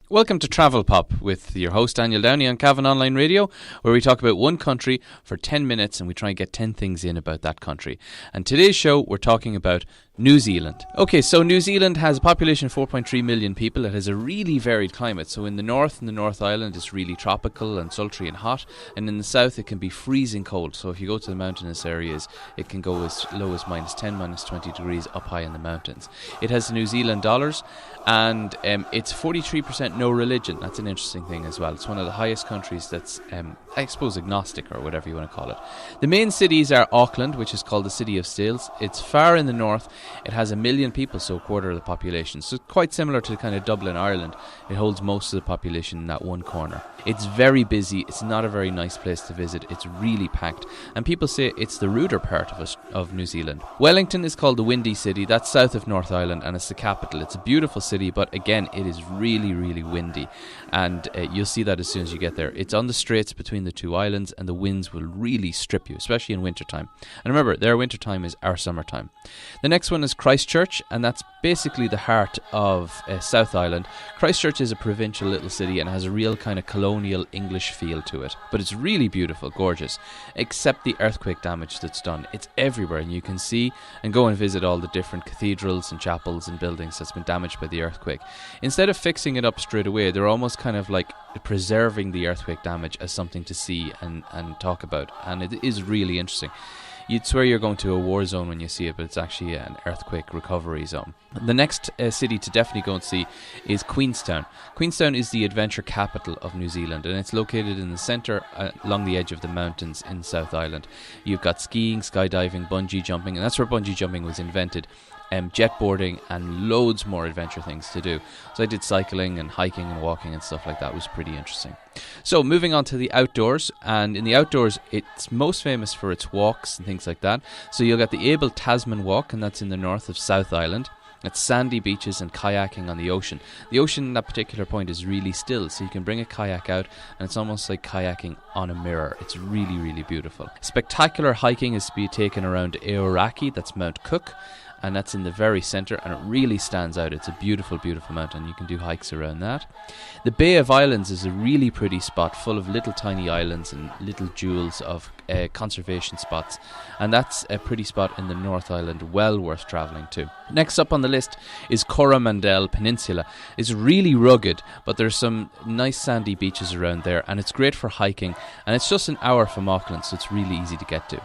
Welcome to Travelpop with your host Daniel Downey on Cavan Online Radio, where we talk about one country for 10 minutes and we try and get 10 things in about that country. And today's show, we're talking about New Zealand. Okay, so New Zealand has a population of 4.3 million people. It has a really varied climate. So in the North Island, it's really tropical and sultry and hot. And in the south, it can be freezing cold. So if you go to the mountainous areas, it can go as low as minus 10, minus 20 degrees up high in the mountains. It has the New Zealand dollars, and it's 43% no religion. That's an interesting thing as well. It's one of the highest countries that's, I suppose, agnostic or whatever you want to call it. The main cities are Auckland, which is called the City of Stills. It's far in the north. It has 1 million people, so a quarter of the population. So quite similar to kind of Dublin, Ireland. It holds most of the population in that one corner. It's very busy. It's not a very nice place to visit. It's really packed. And people say it's the ruder part of New Zealand. Wellington is called the Windy City. That's south of North Island, and it's the capital. It's a beautiful city, but again, it is really, really windy. And you'll see that as soon as you get there. It's on the straits between the two islands, and the winds will really strip you, especially in wintertime. And remember, their wintertime is our summertime. The next one is Christchurch, and that's basically the heart of South Island. Christchurch is a provincial little city and has a real kind of colonial English feel to it. But it's really beautiful, gorgeous, except the earthquake damage that's done. It's everywhere, and you can see and go and visit all the different cathedrals and chapels and buildings that's been damaged by the earthquake. Instead of fixing it up straight away, they're almost kind of like preserving the earthquake damage as something to see and talk about. And it is really interesting. You'd swear you're going to a war zone when you see it, but it's actually an earthquake recovery zone. The next city to definitely go and see is Queenstown. Queenstown is the adventure capital of New Zealand, and it's located in the centre along the edge of the mountains in South Island. You've got skiing, skydiving, bungee jumping, and that's where bungee jumping was invented. Jetboarding and loads more adventure things to do. So I did cycling and hiking and walking and stuff like that. It was pretty interesting. So moving on to the outdoors, and in the outdoors it's most famous for its walks and things like that. So you'll get the Abel Tasman Walk, and that's in the north of South Island. It's sandy beaches and kayaking on the ocean. The ocean at that particular point is really still, so you can bring a kayak out and it's almost like kayaking on a mirror. It's really, really beautiful. Spectacular hiking is to be taken around Aoraki, that's Mount Cook, and that's in the very centre, and it really stands out. It's a beautiful, beautiful mountain. You can do hikes around that. The Bay of Islands is a really pretty spot full of little tiny islands and little jewels of conservation spots, and that's a pretty spot in the North Island, well worth travelling to. Next up on the list is Coromandel Peninsula. It's really rugged, but there's some nice sandy beaches around there, and it's great for hiking, and it's just an hour from Auckland, so it's really easy to get to.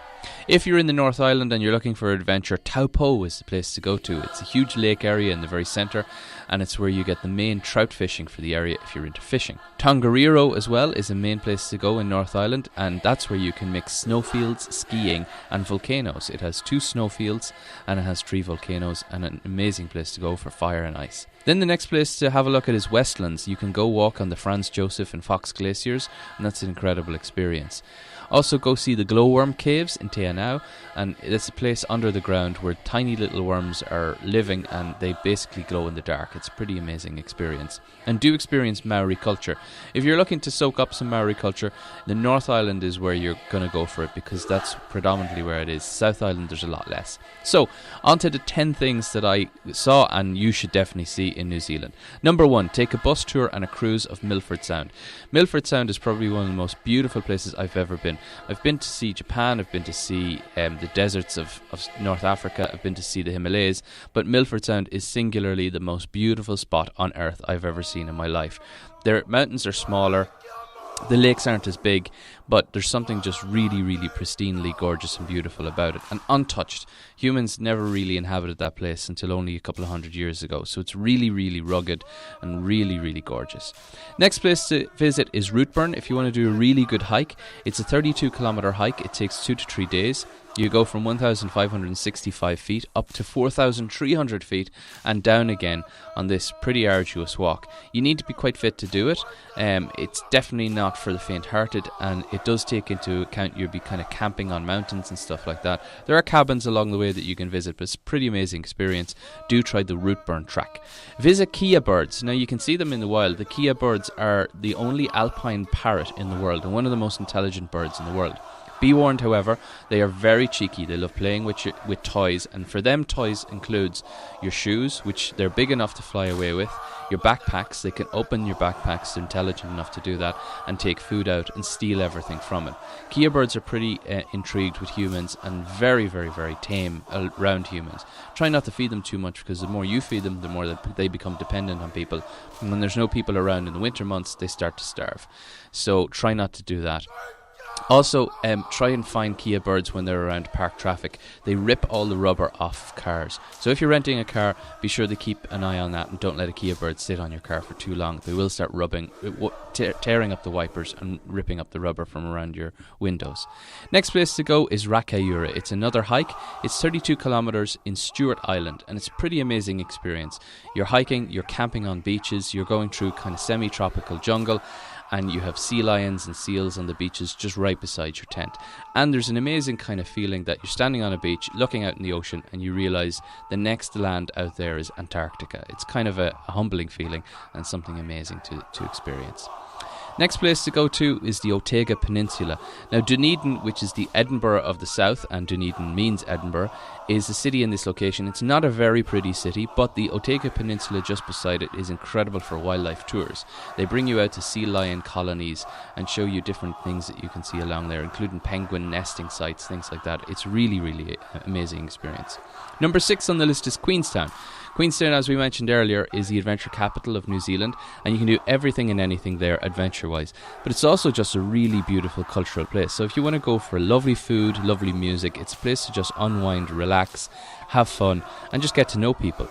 If you're in the North Island and you're looking for adventure, Taupo is the place to go to. It's a huge lake area in the very centre, and it's where you get the main trout fishing for the area if you're into fishing. Tongariro as well is a main place to go in North Island, and that's where you can mix snowfields, skiing and volcanoes. It has 2 snowfields and it has 3 volcanoes, and an amazing place to go for fire and ice. Then the next place to have a look at is Westlands. You can go walk on the Franz Josef and Fox glaciers, and that's an incredible experience. Also go see the glowworm caves in Te Anau, and it's a place under the ground where tiny little worms are living and they basically glow in the dark. It's a pretty amazing experience. And do experience Maori culture. If you're looking to soak up some Maori culture, the North Island is where you're going to go for it, because that's predominantly where it is. South Island there's a lot less. So on to the 10 things that I saw and you should definitely see in New Zealand. Number 1, take a bus tour and a cruise of Milford Sound. Milford Sound is probably one of the most beautiful places I've ever been. I've been to see Japan, I've been to see the deserts of North Africa, I've been to see the Himalayas, but Milford Sound is singularly the most beautiful spot on earth I've ever seen in my life. Their mountains are smaller, the lakes aren't as big, but there's something just really, really pristinely gorgeous and beautiful about it, and untouched. Humans never really inhabited that place until only a couple of 100 years ago, so it's really, really rugged and really, really gorgeous. Next place to visit is Routeburn. If you want to do a really good hike, it's a 32-kilometre hike. It takes 2 to 3 days. You go from 1,565 feet up to 4,300 feet and down again on this pretty arduous walk. You need to be quite fit to do it. It's definitely not for the faint-hearted, and it does take into account you'll be kind of camping on mountains and stuff like that. There are cabins along the way that you can visit, but it's a pretty amazing experience. Do try the Routeburn track. Visit Kia birds. Now you can see them in the wild. The Kia birds are the only alpine parrot in the world and one of the most intelligent birds in the world. Be warned, however, they are very cheeky. They love playing with toys, and for them, toys includes your shoes, which they're big enough to fly away with, your backpacks. They can open your backpacks, they're intelligent enough to do that, and take food out and steal everything from it. Kea birds are pretty intrigued with humans and very, very, very tame around humans. Try not to feed them too much, because the more you feed them, the more that they become dependent on people. And when there's no people around in the winter months, they start to starve. So try not to do that. Also, try and find Kea birds when they're around park traffic. They rip all the rubber off cars. So if you're renting a car, be sure to keep an eye on that and don't let a Kea bird sit on your car for too long. They will start tearing up the wipers and ripping up the rubber from around your windows. Next place to go is Rakayura. It's another hike. It's 32 kilometers in Stewart Island, and it's a pretty amazing experience. You're hiking, you're camping on beaches, you're going through kind of semi-tropical jungle, and you have sea lions and seals on the beaches just right beside your tent. And there's an amazing kind of feeling that you're standing on a beach, looking out in the ocean, and you realise the next land out there is Antarctica. It's kind of a humbling feeling and something amazing to experience. Next place to go to is the Otega Peninsula. Now, Dunedin, which is the Edinburgh of the south, and Dunedin means Edinburgh, is a city in this location. It's not a very pretty city, but the Otega Peninsula just beside it is incredible for wildlife tours. They bring you out to sea lion colonies and show you different things that you can see along there, including penguin nesting sites, things like that. It's really, really amazing experience. Number 6 on the list is Queenstown. Queenstown, as we mentioned earlier, is the adventure capital of New Zealand, and you can do everything and anything there adventure-wise. But it's also just a really beautiful cultural place. So if you want to go for lovely food, lovely music, it's a place to just unwind, relax, have fun, and just get to know people.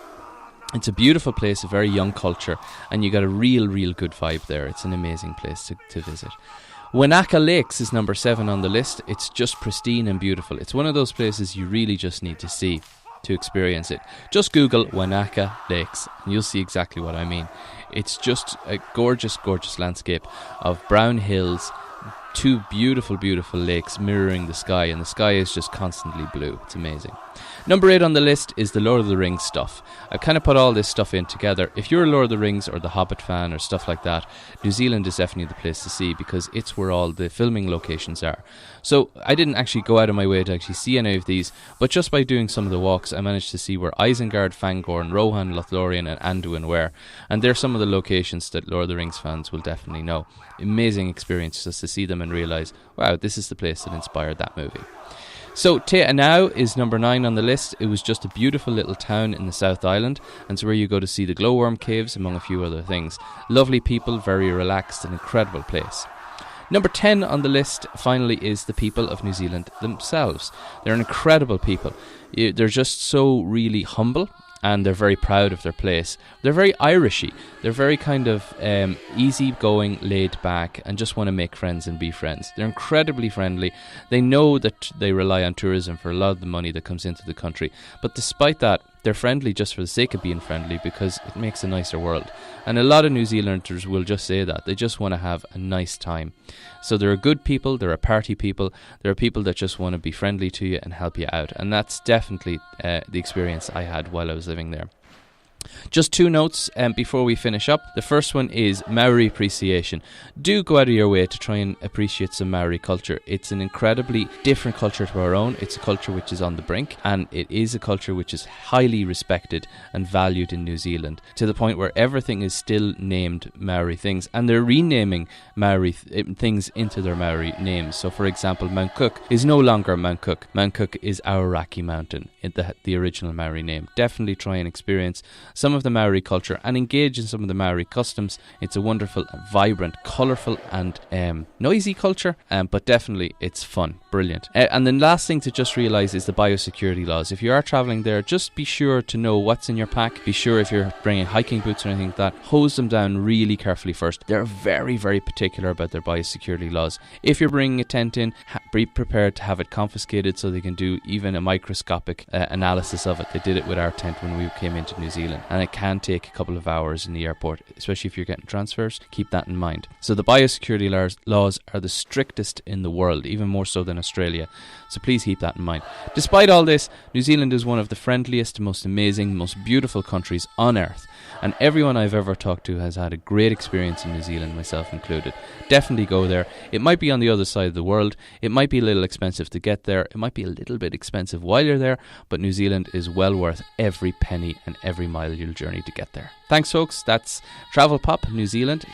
It's a beautiful place, a very young culture, and you got a real, real good vibe there. It's an amazing place to visit. Wanaka Lakes is number 7 on the list. It's just pristine and beautiful. It's one of those places you really just need to see to experience it. Just Google Wanaka Lakes and you'll see exactly what I mean. It's just a gorgeous, gorgeous landscape of brown hills, 2 beautiful, beautiful lakes mirroring the sky, and the sky is just constantly blue. It's amazing. Number 8 on the list is the Lord of the Rings stuff. I've kind of put all this stuff in together. If you're a Lord of the Rings or the Hobbit fan or stuff like that, New Zealand is definitely the place to see, because it's where all the filming locations are. So I didn't actually go out of my way to actually see any of these, but just by doing some of the walks, I managed to see where Isengard, Fangorn, Rohan, Lothlorien and Anduin were. And they're some of the locations that Lord of the Rings fans will definitely know. Amazing experience just to see them and realise, wow, this is the place that inspired that movie. So Te Anau is number 9 on the list. It was just a beautiful little town in the South Island, and it's where you go to see the glowworm caves among a few other things. Lovely people, very relaxed, an incredible place. Number 10 on the list, finally, is the people of New Zealand themselves. They're an incredible people. They're just so really humble, and they're very proud of their place. They're very Irishy. They're very kind of easygoing, laid back, and just want to make friends and be friends. They're incredibly friendly. They know that they rely on tourism for a lot of the money that comes into the country. But despite that, they're friendly just for the sake of being friendly, because it makes a nicer world. And a lot of New Zealanders will just say that. They just want to have a nice time. So they're a good people, they're a party people, they're people that just want to be friendly to you and help you out. And that's definitely the experience I had while I was living there. Just 2 notes before we finish up. The first one is Maori appreciation. Do go out of your way to try and appreciate some Maori culture. It's an incredibly different culture to our own. It's a culture which is on the brink, and it is a culture which is highly respected and valued in New Zealand, to the point where everything is still named Maori things, and they're renaming Maori things into their Maori names. So for example, Mount Cook is no longer Mount Cook. Mount Cook is Aoraki Mountain, the original Maori name. Definitely try and experience some of the Maori culture and engage in some of the Maori customs. It's a wonderful, vibrant, colourful and noisy culture, but definitely it's fun, brilliant. And the last thing to just realise is the biosecurity laws. If you are travelling there, just be sure to know what's in your pack. Be sure if you're bringing hiking boots or anything like that, hose them down really carefully first. They're very, very particular about their biosecurity laws. If you're bringing a tent in, be prepared to have it confiscated so they can do even a microscopic analysis of it. They did it with our tent when we came into New Zealand. and it can take a couple of hours in the airport, especially if you're getting transfers. Keep that in mind. So the biosecurity laws are the strictest in the world, even more so than Australia. So please keep that in mind. Despite all this, New Zealand is one of the friendliest, most amazing, most beautiful countries on earth. And everyone I've ever talked to has had a great experience in New Zealand, myself included. Definitely go there. It might be on the other side of the world. It might be a little expensive to get there. It might be a little bit expensive while you're there. But New Zealand is well worth every penny and every mile you'll journey to get there. Thanks, folks. That's Travelpop New Zealand.